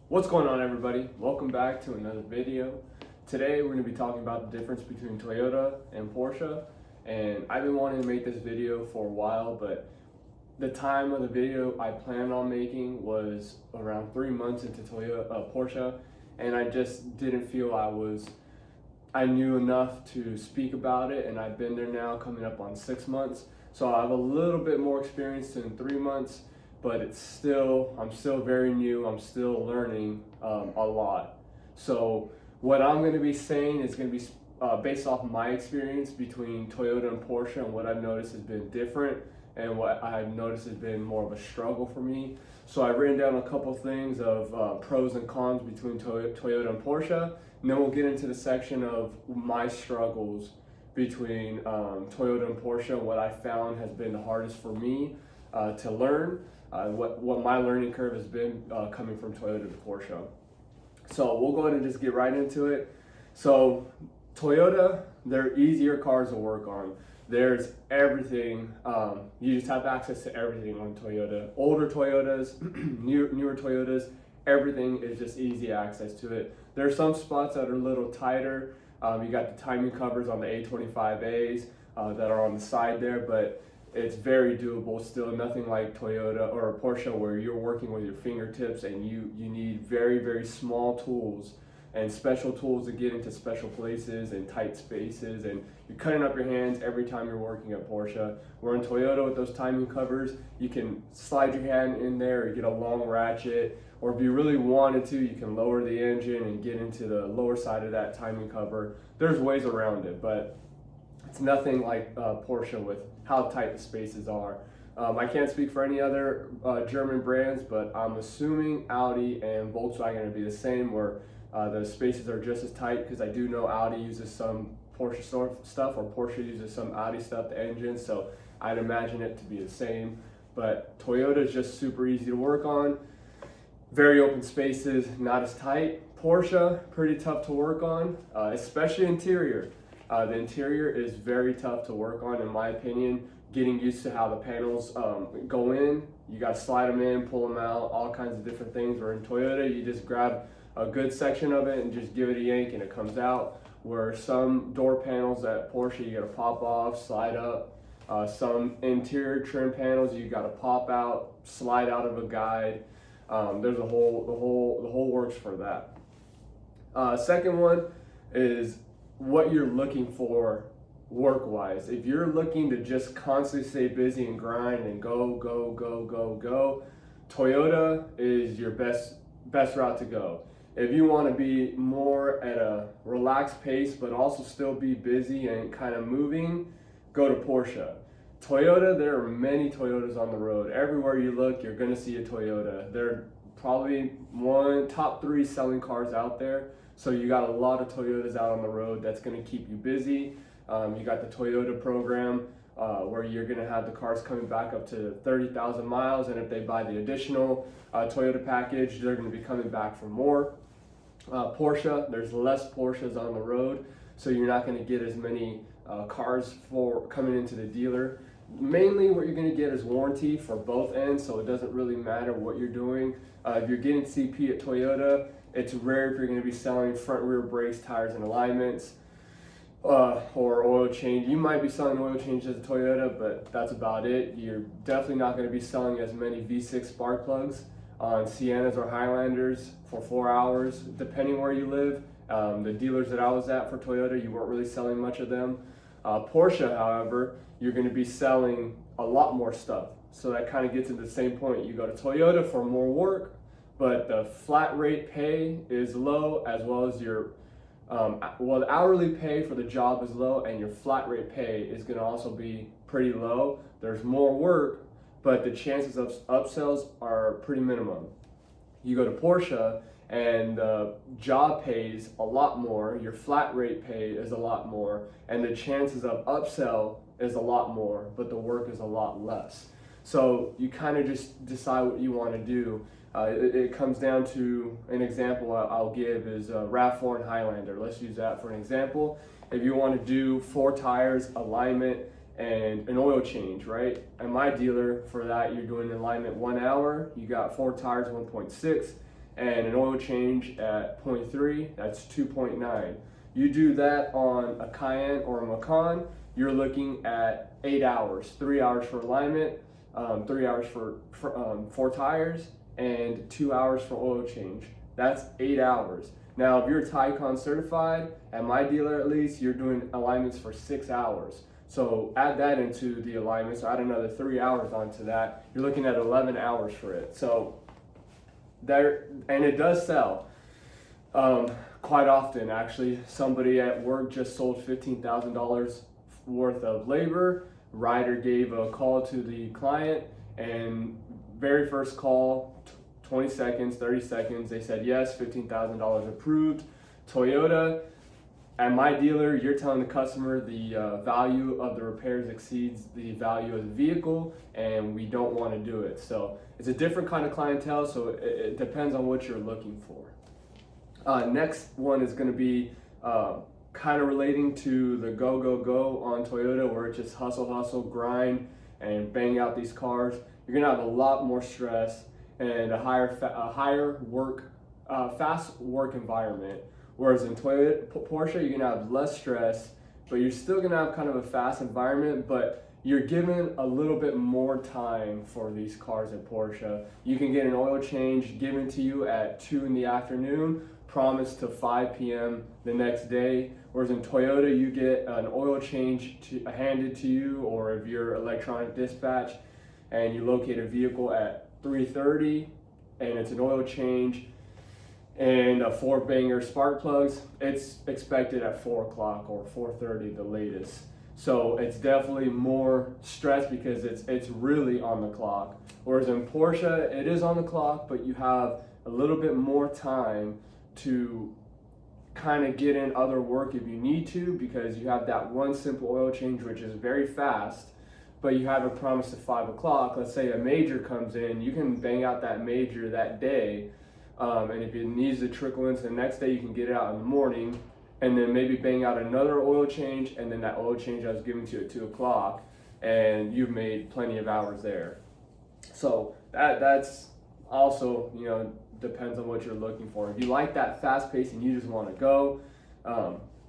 What's going on, everybody? Welcome back to another video. Today we're going to be talking about the difference between Toyota and Porsche, and I've been wanting to make this video for a while, but the time of the video I planned on making was around 3 months into Porsche, and I just didn't feel I knew enough to speak about it, and I've been there now coming up on 6 months, so I have a little bit more experience in 3 months, but I'm still very new. I'm still learning a lot. So what I'm going to be saying is going to be based off my experience between Toyota and Porsche, and what I've noticed has been different and what I've noticed has been more of a struggle for me. So I've written down a couple things of pros and cons between Toyota and Porsche, and then we'll get into the section of my struggles between Toyota and Porsche and what I found has been the hardest for me to learn. What my learning curve has been coming from Toyota to Porsche. So we'll go ahead and just get right into it. So Toyota, they're easier cars to work on. There's everything. You just have access to everything on Toyota. Older Toyotas, newer Toyotas, everything is just easy access to it. There are some spots that are a little tighter. You got the timing covers on the A25As that are on the side there, but it's very doable still. Nothing like Toyota or Porsche where you're working with your fingertips and you need very, very small tools and special tools to get into special places and tight spaces, and you're cutting up your hands every time you're working at Porsche. Where in Toyota with those timing covers, you can slide your hand in there or get a long ratchet, or if you really wanted to, you can lower the engine and get into the lower side of that timing cover. There's ways around it, but it's nothing like Porsche with how tight the spaces are. I can't speak for any other German brands, but I'm assuming Audi and Volkswagen will be the same, where the spaces are just as tight, because I do know Audi uses some Porsche stuff, or Porsche uses some Audi stuff, the engine, so I'd imagine it to be the same. But Toyota is just super easy to work on. Very open spaces, not as tight. Porsche, pretty tough to work on, especially interior. The interior is very tough to work on, in my opinion. Getting used to how the panels go in, you got to slide them in, pull them out, all kinds of different things. Where in Toyota, you just grab a good section of it and just give it a yank and it comes out. Where some door panels at Porsche, you got to pop off, slide up. Some interior trim panels, you got to pop out, slide out of a guide. There's the whole works for that. Second one is what you're looking for work-wise. If you're looking to just constantly stay busy and grind and go, Toyota is your best route to go. If you want to be more at a relaxed pace but also still be busy and kind of moving, go to Porsche. Toyota, there are many Toyotas on the road. Everywhere you look, you're going to see a Toyota. They're probably top 3 selling cars out there. So you got a lot of Toyotas out on the road. That's going to keep you busy. You got the Toyota program where you're going to have the cars coming back up to 30,000 miles, and if they buy the additional Toyota package, they're going to be coming back for more. Porsche, there's less Porsches on the road, so you're not going to get as many cars for coming into the dealer. Mainly what you're going to get is warranty for both ends, so it doesn't really matter what you're doing. If you're getting CP at Toyota, it's rare if you're going to be selling front rear brakes, tires, and alignments, or oil change. You might be selling oil change as a Toyota, but that's about it. You're definitely not going to be selling as many V6 spark plugs on Siennas or Highlanders for 4 hours, depending where you live. The dealers that I was at for Toyota, you weren't really selling much of them. Porsche, however, you're going to be selling a lot more stuff. So that kind of gets to the same point. You go to Toyota for more work, but the flat rate pay is low, as well as your the hourly pay for the job is low, and your flat rate pay is going to also be pretty low. There's more work, but the chances of upsells are pretty minimum. You go to Porsche and the job pays a lot more, your flat rate pay is a lot more, and the chances of upsell is a lot more, but the work is a lot less. So you kind of just decide what you want to do. It comes down to an example I'll give is RAV4 and Highlander. Let's use that for an example. If you want to do 4 tires, alignment, and an oil change, right? At my dealer for that, you're doing alignment 1 hour, you got 4 tires, 1.6, and an oil change at 0.3, that's 2.9. You do that on a Cayenne or a Macan, you're looking at 8 hours, 3 hours for alignment, 3 hours for 4 tires, and 2 hours for oil change. That's 8 hours. Now, if you're Tycon certified, at my dealer at least, you're doing alignments for 6 hours. So add that into the alignment, so add another 3 hours onto that. You're looking at 11 hours for it. So there, and it does sell. Quite often, actually, somebody at work just sold $15,000 worth of labor. Rider gave a call to the client, and very first call, 20 seconds, 30 seconds, they said yes, $15,000 approved. Toyota, at my dealer, you're telling the customer the value of the repairs exceeds the value of the vehicle, and we don't want to do it. So it's a different kind of clientele, so it depends on what you're looking for. Next one is going to be kind of relating to the go, go, go on Toyota, where it's just hustle, hustle, grind, and bang out these cars. You're going to have a lot more stress and a higher work, fast work environment. Whereas in Porsche, you're gonna have less stress, but you're still gonna have kind of a fast environment, but you're given a little bit more time for these cars at Porsche. You can get an oil change given to you at 2 in the afternoon, promised to 5 p.m. the next day. Whereas in Toyota, you get an oil change handed to you, or if you're electronic dispatch and you locate a vehicle at 3:30 and it's an oil change and 4 banger spark plugs, it's expected at 4 o'clock or 4:30 the latest. So it's definitely more stress because it's really on the clock. Whereas in Porsche, it is on the clock, but you have a little bit more time to kind of get in other work if you need to, because you have that one simple oil change, which is very fast, but you have a promise at 5 o'clock. Let's say a major comes in, you can bang out that major that day. And if it needs to trickle into the next day, you can get it out in the morning, and then maybe bang out another oil change, and then that oil change I was given to you at 2 o'clock, and you've made plenty of hours there. So that's also, depends on what you're looking for. If you like that fast pace and you just want to go,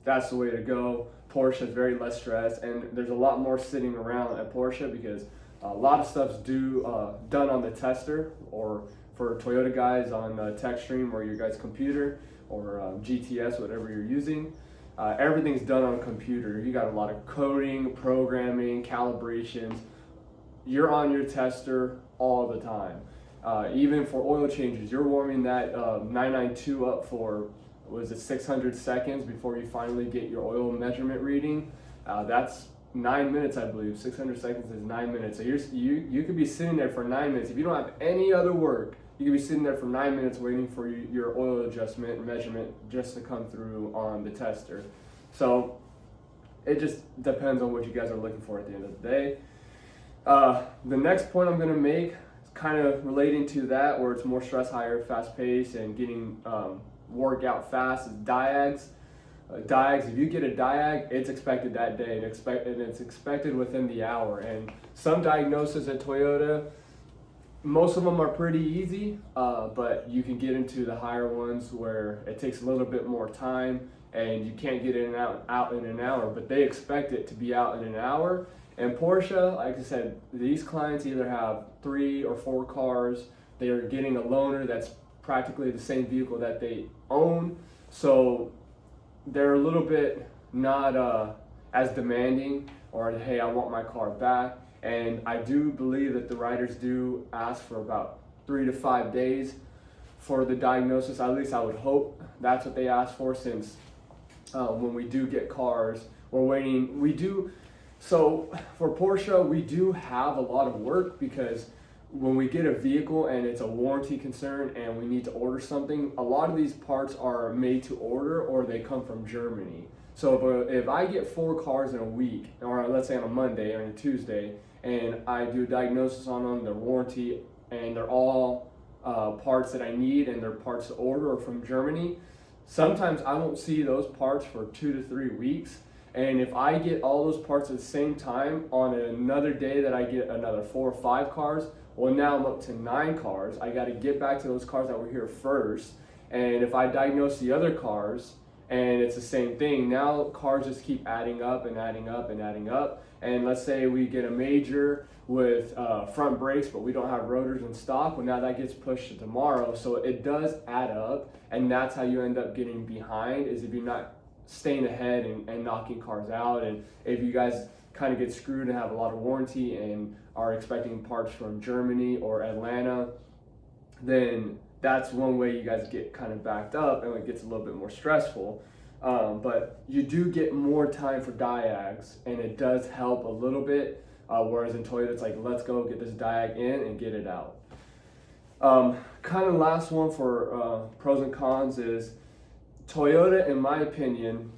that's the way to go. Porsche is very less stress, and there's a lot more sitting around at Porsche because a lot of stuff's done on the tester, or for Toyota guys on TechStream or your guys' computer, or GTS, whatever you're using. Everything's done on a computer. You got a lot of coding, programming, calibrations. You're on your tester all the time. Even for oil changes, you're warming that 992 up for, 600 seconds before you finally get your oil measurement reading. That's 9 minutes, I believe. 600 seconds is 9 minutes. So you could be sitting there for 9 minutes. If you don't have any other work, you could be sitting there for 9 minutes waiting for your oil adjustment and measurement just to come through on the tester. So it just depends on what you guys are looking for at the end of the day. The next point I'm going to make is kind of relating to that, where it's more stress, higher, fast pace, and getting work out fast, is diags. Diags, if you get a diag, it's expected that day, and it's expected within the hour. And some diagnoses at Toyota, most of them are pretty easy, but you can get into the higher ones where it takes a little bit more time and you can't get in and out in an hour, but they expect it to be out in an hour. And Porsche, like I said, these clients either have 3 or 4 cars. They are getting a loaner that's practically the same vehicle that they own. So they're a little bit not as demanding, or hey, I want my car back. And I do believe that the riders do ask for about 3 to 5 days for the diagnosis. At least I would hope that's what they ask for, since when we do get cars, we're waiting. So for Porsche, we do have a lot of work, because when we get a vehicle and it's a warranty concern and we need to order something, a lot of these parts are made to order, or they come from Germany. So if I get 4 cars in a week, or let's say on a Monday or on a Tuesday, and I do a diagnosis on them, they're warranty, and they're all parts that I need, and they're parts to order or from Germany, sometimes I won't see those parts for 2 to 3 weeks. And if I get all those parts at the same time on another day that I get another 4 or 5 cars, Well, now I'm up to 9 cars. I got to get back to those cars that were here first. And if I diagnose the other cars and it's the same thing, now cars just keep adding up and adding up and adding up. And let's say we get a major with front brakes, but we don't have rotors in stock. Well, now that gets pushed to tomorrow. So it does add up, and that's how you end up getting behind, is if you're not staying ahead and knocking cars out. And if you guys kind of get screwed and have a lot of warranty and are expecting parts from Germany or Atlanta, then that's one way you guys get kind of backed up, and it gets a little bit more stressful. But you do get more time for diags, and it does help a little bit. Whereas in Toyota, it's like, let's go get this diag in and get it out. Kind of last one for pros and cons is Toyota, in my opinion,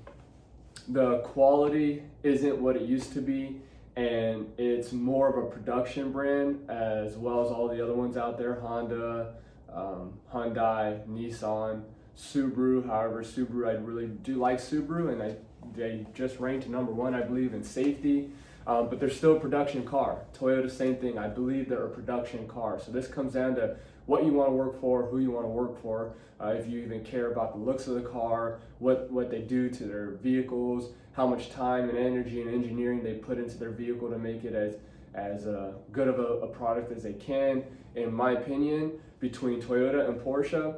the quality isn't what it used to be, and it's more of a production brand, as well as all the other ones out there, Honda, Hyundai, Nissan, Subaru. However, Subaru, I really do like Subaru, and they just ranked #1, I believe, in safety. But they're still a production car. Toyota, same thing. I believe they're a production car. So this comes down to what you want to work for, who you want to work for, if you even care about the looks of the car, what they do to their vehicles, how much time and energy and engineering they put into their vehicle to make it as good of a product as they can. In my opinion, between Toyota and Porsche,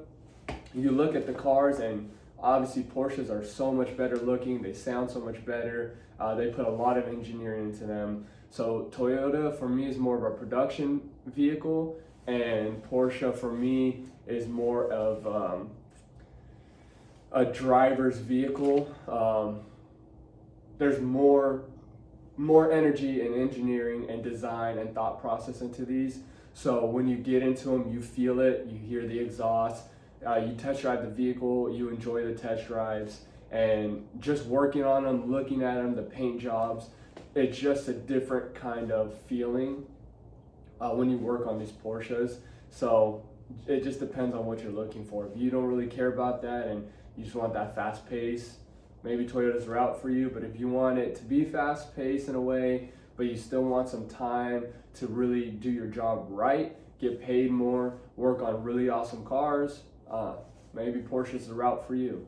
you look at the cars, and obviously Porsches are so much better looking, they sound so much better, they put a lot of engineering into them. So Toyota for me is more of a production vehicle, and Porsche for me is more of a driver's vehicle. There's more energy and engineering and design and thought process into these. So when you get into them, you feel it, you hear the exhaust, you test drive the vehicle, you enjoy the test drives, and just working on them, looking at them, the paint jobs, it's just a different kind of feeling when you work on these Porsches. So it just depends on what you're looking for. If you don't really care about that and you just want that fast pace, maybe Toyota's the route for you. But if you want it to be fast paced in a way, but you still want some time to really do your job right, get paid more, work on really awesome cars, maybe Porsche's the route for you.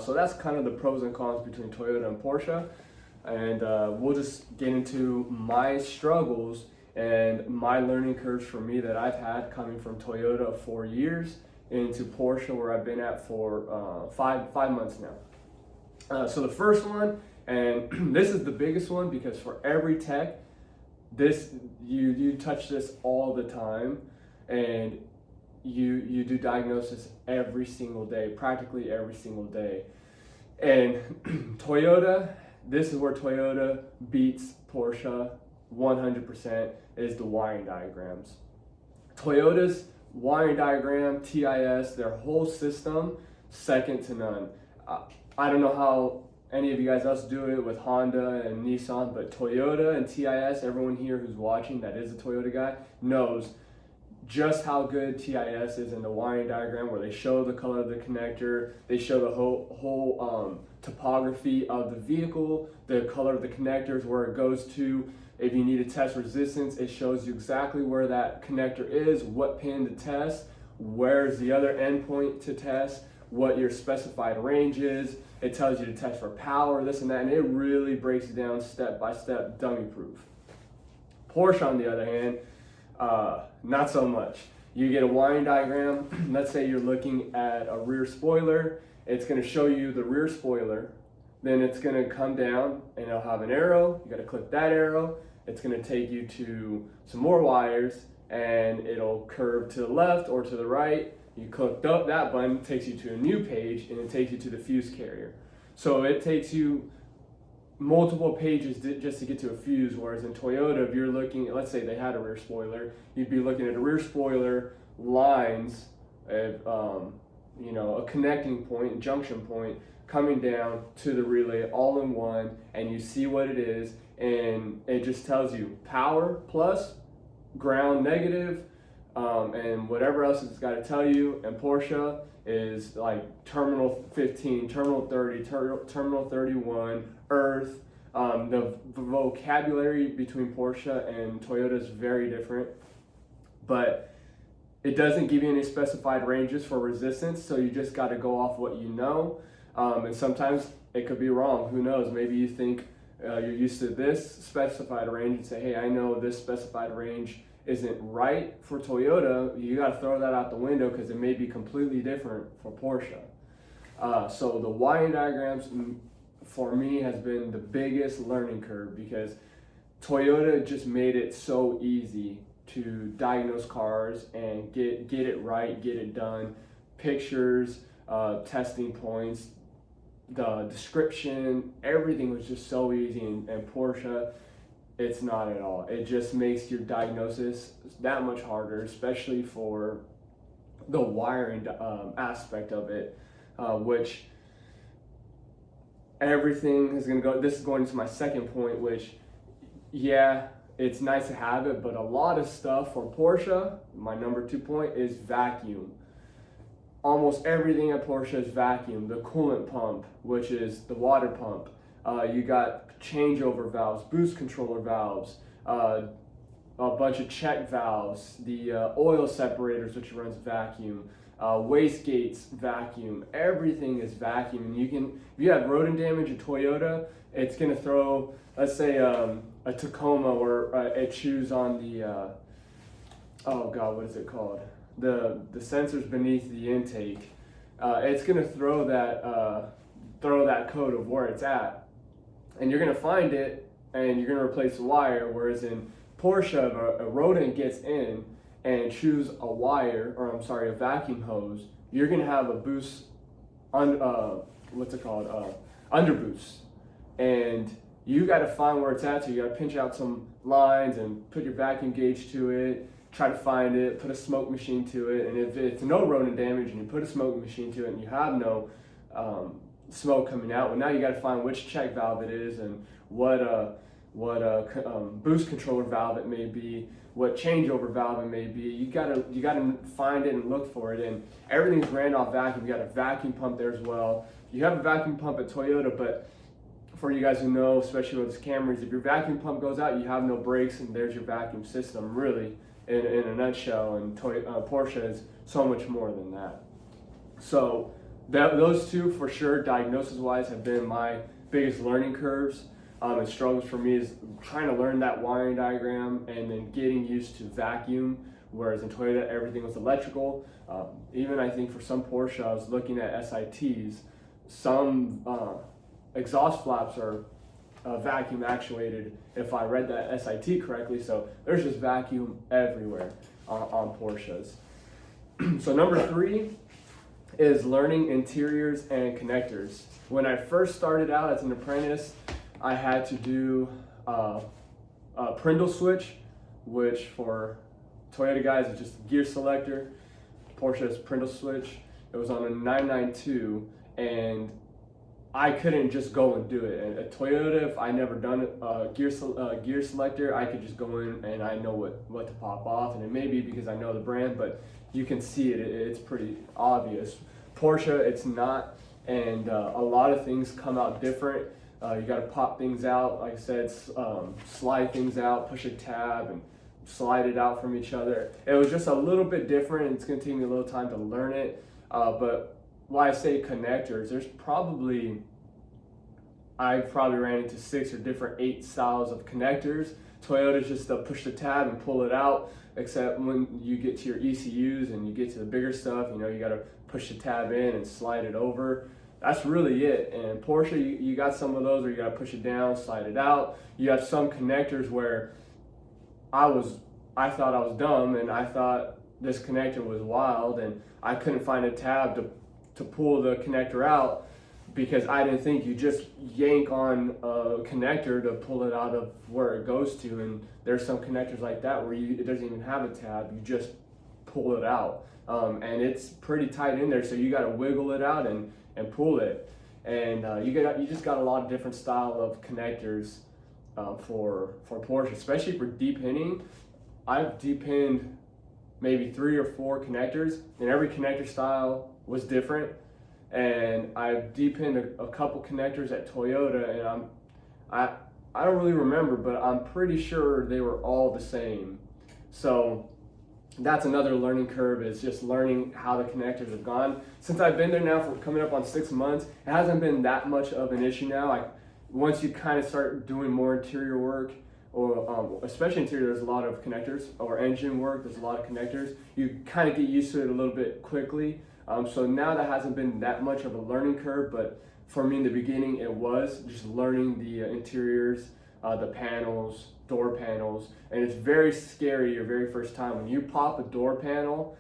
So that's kind of the pros and cons between Toyota and Porsche. And we'll just get into my struggles and my learning curves for me that I've had coming from Toyota 4 years into Porsche, where I've been at for 5 months now. So the first one, and this is the biggest one, because for every tech, you touch this all the time, and you do diagnosis every single day, practically every single day. And Toyota, this is where Toyota beats Porsche 100%, is the wiring diagrams. Toyota's wiring diagram, TIS, their whole system, second to none. I don't know how any of you guys else do it with Honda and Nissan, but Toyota and TIS, everyone here who's watching that is a Toyota guy knows just how good TIS is in the wiring diagram, where they show the color of the connector, they show the whole topography of the vehicle, the color of the connectors, where it goes to. If you need to test resistance, it shows you exactly where that connector is, what pin to test, where's the other endpoint to test, what your specified range is. It tells you to test for power, this and that, and it really breaks it down step by step, dummy proof. Porsche, on the other hand, not so much. You get a wiring diagram. Let's say you're looking at a rear spoiler. It's going to show you the rear spoiler. Then it's going to come down and it'll have an arrow. You got to click that arrow. It's going to take you to some more wires, and it'll curve to the left or to the right. You click that button, it takes you to a new page, and it takes you to the fuse carrier. So it takes you multiple pages just to get to a fuse, whereas in Toyota, if you're looking at, let's say they had a rear spoiler, you'd be looking at a rear spoiler lines, a connecting point, junction point, coming down to the relay all in one, and you see what it is, and it just tells you power plus, ground negative, and whatever else it's got to tell you. And Porsche is like terminal 15, terminal 30, terminal 31, earth. The vocabulary between Porsche and Toyota is very different. but it doesn't give you any specified ranges for resistance, so you just got to go off what you know. And sometimes it could be wrong. Who knows? Maybe you think you're used to this specified range and say, hey, I know this specified range isn't right for Toyota. You got to throw that out the window because it may be completely different for Porsche. So the wiring diagrams for me has been the biggest learning curve, because Toyota just made it so easy to diagnose cars and get it right, get it done. Pictures, testing points, the description, everything was just so easy. And Porsche, it's not at all. It just makes your diagnosis that much harder, especially for the wiring aspect of it, which everything is going to go. This is going to my second point, which, yeah, it's nice to have it, but a lot of stuff for Porsche, my number 2 point, is vacuum. Almost everything at Porsche is vacuum. The coolant pump, which is the water pump. You got changeover valves, boost controller valves, a bunch of check valves, the oil separators, which runs vacuum, waste gates, vacuum. Everything is vacuum. And if you have rodent damage in Toyota, it's gonna throw, let's say, a Tacoma where it chews on the, oh God, what is it called? The sensors beneath the intake. It's gonna throw that code of where it's at, and you're gonna find it, and you're gonna replace the wire. Whereas in Porsche, if a rodent gets in and chews a vacuum hose, you're gonna have a boost, underboost, and you got to find where it's at. So you got to pinch out some lines and put your vacuum gauge to it, try to find it, put a smoke machine to it. And if it's no rodent damage and you put a smoke machine to it and you have no smoke coming out, well, now you got to find which check valve it is and what boost controller valve it may be, what changeover valve it may be. You gotta find it and look for it. And everything's ran off vacuum. You got a vacuum pump there as well. You have a vacuum pump at Toyota, but for you guys who know, especially with Camrys, if your vacuum pump goes out, you have no brakes, and there's your vacuum system, really, in a nutshell. And Porsche is so much more than that. So those two, for sure, diagnosis-wise, have been my biggest learning curves and struggles for me, is trying to learn that wiring diagram and then getting used to vacuum, whereas in Toyota, everything was electrical. Even I think for some Porsche, I was looking at SITs, some exhaust flaps are vacuum actuated, if I read that SIT correctly. So there's just vacuum everywhere on Porsches. So number 3 is learning interiors and connectors. When I first started out as an apprentice, I had to do a Prindle switch, which for Toyota guys is just gear selector. Porsche is Prindle switch. It was on a 992, and I couldn't just go and do it. And at Toyota, if I never done gear selector, I could just go in and I know what to pop off. And it may be because I know the brand, but you can see it. It's pretty obvious. Porsche, it's not, and a lot of things come out different. You got to pop things out, like I said, slide things out, push a tab, and slide it out from each other. It was just a little bit different, and it's going to take me a little time to learn it. But when I say connectors, I've probably ran into 6 or different 8 styles of connectors. Toyota's just push the tab and pull it out, except when you get to your ECUs and you get to the bigger stuff, you got to push the tab in and slide it over. That's really it. And Porsche, you got some of those where you got to push it down, slide it out. You have some connectors where I thought I was dumb, and I thought this connector was wild, and I couldn't find a tab to pull the connector out, because I didn't think you just yank on a connector to pull it out of where it goes to. And there's some connectors like that where it doesn't even have a tab, you just pull it out. And it's pretty tight in there, so you got to wiggle it out and pull it. And you just got a lot of different style of connectors for Porsche, especially for de-pinning. I've de-pinned maybe 3 or 4 connectors, and every connector style was different. And I've de-pinned a couple connectors at Toyota, and I don't really remember, but I'm pretty sure they were all the same. So that's another learning curve, is just learning how the connectors have gone. Since I've been there now for coming up on 6 months, it hasn't been that much of an issue now. Like once you kind of start doing more interior work, or especially interior, there's a lot of connectors, or engine work, there's a lot of connectors. You kind of get used to it a little bit quickly. So now that hasn't been that much of a learning curve, but for me in the beginning, it was just learning the interiors, the panels, door panels, and it's very scary your very first time. When you pop a door panel,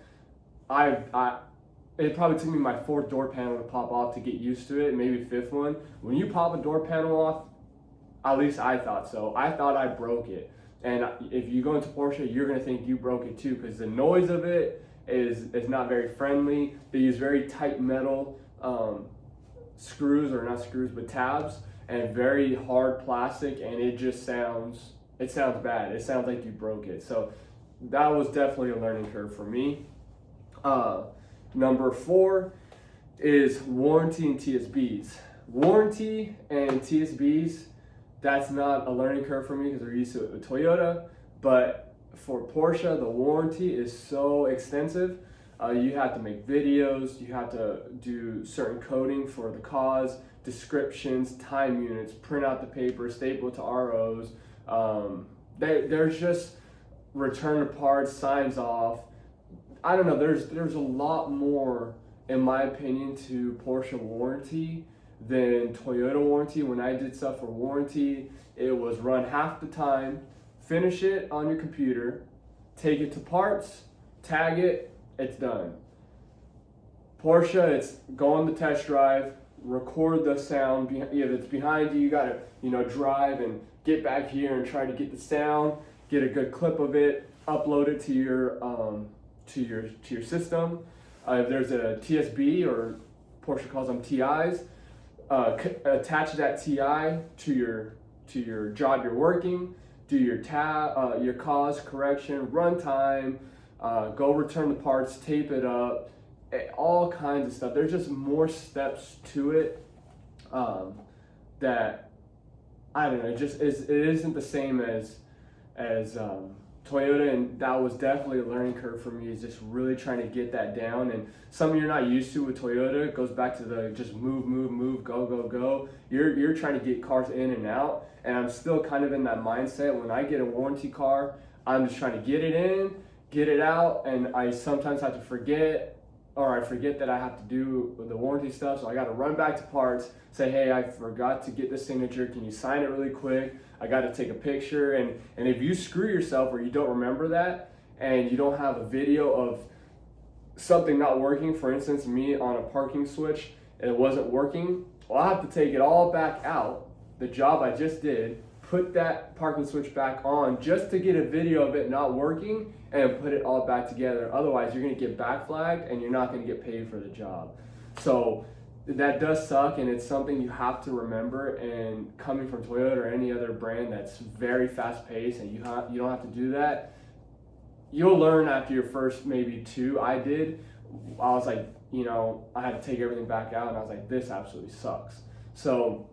it probably took me my 4th door panel to pop off to get used to it, maybe 5th one. When you pop a door panel off, at least I thought so. I thought I broke it. And if you go into Porsche, you're gonna think you broke it too, because the noise of it is not very friendly. They use very tight metal screws, or not screws, but tabs, and very hard plastic, and it just sounds bad. It sounds like you broke it. So that was definitely a learning curve for me. Number 4 is warranty and TSBs. Warranty and TSBs, that's not a learning curve for me because we're used to it with Toyota, but for Porsche, the warranty is so extensive. You have to make videos, you have to do certain coding for the cause, descriptions, time units, print out the paper, staple it to ROs. There's just return the parts, signs off. I don't know, there's a lot more, in my opinion, to Porsche warranty than Toyota warranty. When I did stuff for warranty, it was run half the time, finish it on your computer, take it to parts, tag it, it's done. Porsche, it's go on the test drive, record the sound. If it's behind you, you gotta drive and get back here and try to get the sound, get a good clip of it, upload it to your system. If there's a TSB, or Porsche calls them TIs, attach that TI to your job you're working, do your cause correction, runtime, go return the parts, tape it up, all kinds of stuff. There's just more steps to it that, I don't know, it isn't the same as Toyota, and that was definitely a learning curve for me, is just really trying to get that down. And something you're not used to with Toyota, it goes back to the just move, go. You're trying to get cars in and out, and I'm still kind of in that mindset. When I get a warranty car, I'm just trying to get it in, get it out, and I sometimes have to forget, or I forget that I have to do the warranty stuff, so I got to run back to parts, say, hey, I forgot to get the signature, can you sign it really quick? I got to take a picture. And if you screw yourself, or you don't remember that, and you don't have a video of something not working, for instance, me on a parking switch, and it wasn't working, well, I have to take it all back out, the job I just did, put that parking switch back on just to get a video of it not working, and put it all back together. Otherwise, you're gonna get back flagged and you're not gonna get paid for the job. So that does suck, and it's something you have to remember. And coming from Toyota or any other brand that's very fast paced, and you don't have to do that, you'll learn after your first maybe 2. I did. I was like, I had to take everything back out, and I was like, this absolutely sucks. So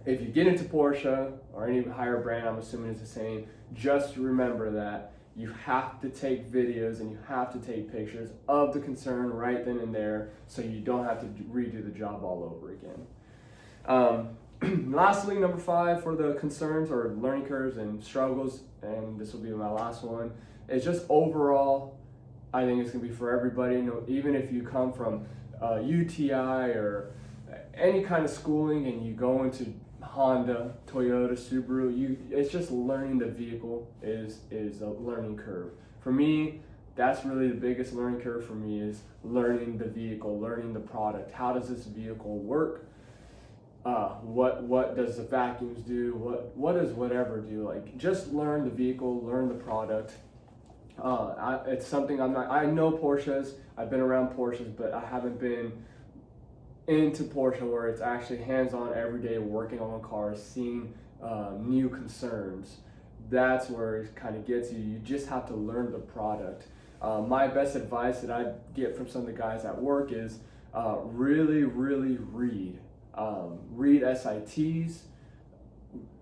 if you get into Porsche or any higher brand, I'm assuming it's the same, just remember that you have to take videos and you have to take pictures of the concern right then and there, so you don't have to redo the job all over again. Lastly, number 5 for the concerns or learning curves and struggles, and this will be my last one, is just overall, I think it's gonna be for everybody. Even if you come from UTI or any kind of schooling and you go into Honda, Toyota, Subaru, it's just learning the vehicle is a learning curve. For me, that's really the biggest learning curve for me, is learning the vehicle, learning the product. How does this vehicle work? What does the vacuums do? What does whatever do? Like, just learn the vehicle, learn the product. It's something I know Porsches, I've been around Porsches, but I haven't been into Porsche where it's actually hands-on every day, working on cars, seeing new concerns. That's where it kind of gets you. You just have to learn the product. My best advice that I get from some of the guys at work is really read. Read SITs.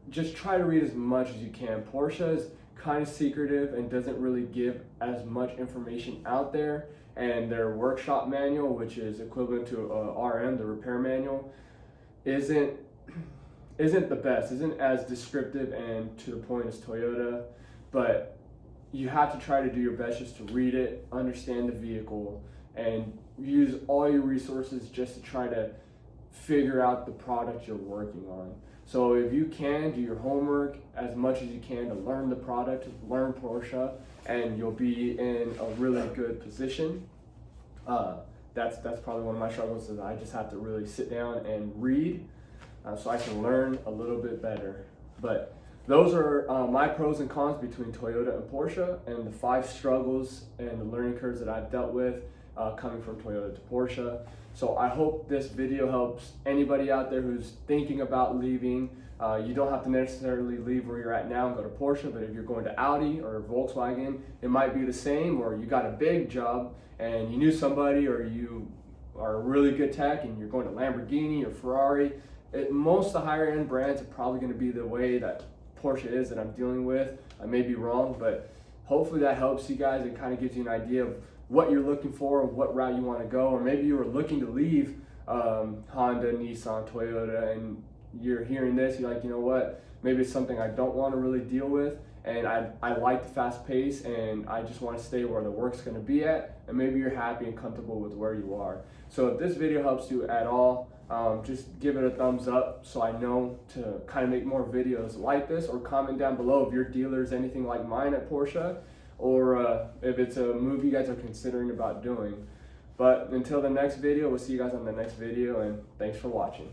Just try to read as much as you can. Porsches kind of secretive and doesn't really give as much information out there. And their workshop manual, which is equivalent to RM, the repair manual, isn't the best, isn't as descriptive and to the point as Toyota. But you have to try to do your best just to read it, understand the vehicle, and use all your resources just to try to figure out the product you're working on. So if you can, do your homework as much as you can to learn the product, learn Porsche, and you'll be in a really good position. That's probably one of my struggles, is I just have to really sit down and read so I can learn a little bit better. But those are my pros and cons between Toyota and Porsche, and the 5 struggles and the learning curves that I've dealt with coming from Toyota to Porsche. So I hope this video helps anybody out there who's thinking about leaving. You don't have to necessarily leave where you're at now and go to Porsche, but if you're going to Audi or Volkswagen, it might be the same, or you got a big job and you knew somebody, or you are a really good tech and you're going to Lamborghini or Ferrari. Most of the higher end brands are probably going to be the way that Porsche is that I'm dealing with. I may be wrong, but hopefully that helps you guys and kind of gives you an idea of what you're looking for, what route you want to go. Or maybe you were looking to leave Honda, Nissan, Toyota, and you're hearing this, you're like, you know what, maybe it's something I don't want to really deal with, and I like the fast pace, and I just want to stay where the work's going to be at, and maybe you're happy and comfortable with where you are. So if this video helps you at all, just give it a thumbs up so I know to kind of make more videos like this, or comment down below if your dealer is anything like mine at Porsche, or if it's a move you guys are considering about doing. But until the next video, we'll see you guys on the next video, and thanks for watching.